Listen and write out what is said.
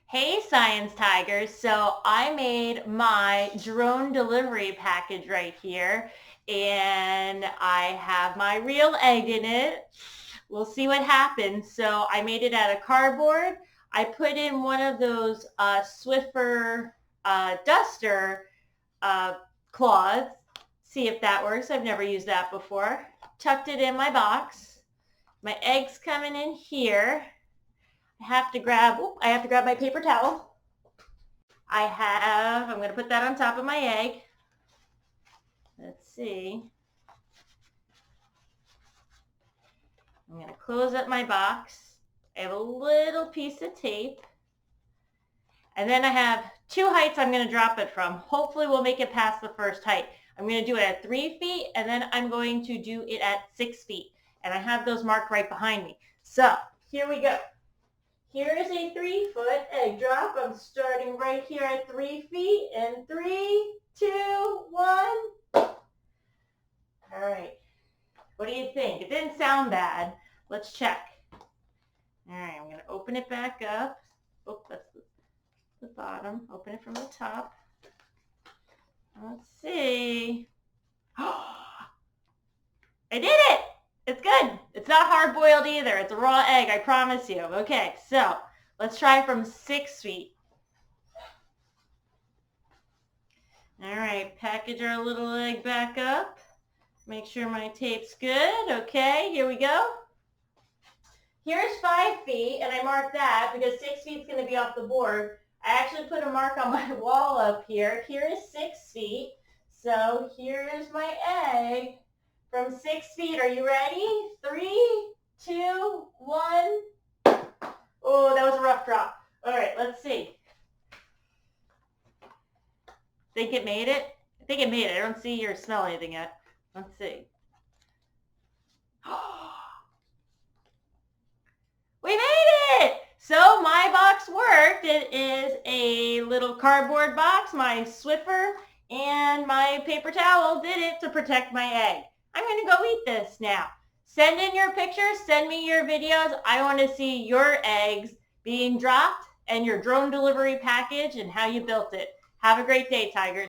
Hey Science Tigers, so I made my drone delivery package right here and I have my real egg in it. We'll see what happens. So I made it out of cardboard. I put in one of those Swiffer duster uh, cloths. See if that works. I've never used that before. Tucked it in my box. My egg's coming in here. I have to grab my paper towel. I'm going to put that on top of my egg. Let's see. I'm going to close up my box. I have a little piece of tape. And then I have 2 heights I'm going to drop it from. Hopefully we'll make it past the first height. I'm going to do it at 3 feet and then I'm going to do it at 6 feet. And I have those marked right behind me. So here we go. Here is a 3-foot egg drop. I'm starting right here at 3 feet. And 3, 2, 1. All right. What do you think? It didn't sound bad. Let's check. All right, I'm going to open it back up. Oh, that's the bottom. Open it from the top. Let's see. I did it! It's good. It's not hard-boiled either. It's a raw egg, I promise you. Okay, so let's try from 6 feet. All right, package our little egg back up. Make sure my tape's good. Okay, here we go. Here's 5 feet, and I marked that because 6 feet is going to be off the board. I actually put a mark on my wall up here. Here is 6 feet. So here's my egg from 6 feet. Are you ready? 3, 2, 1. Oh, that was a rough drop. All right, let's see. Think it made it? I think it made it. I don't see or smell anything yet. Let's see. We made it! So my box worked. It is a little cardboard box. My Swiffer and my paper towel did it to protect my egg. I'm going to go eat this now. Send in your pictures. Send me your videos. I want to see your eggs being dropped and your drone delivery package and how you built it. Have a great day, Tigers.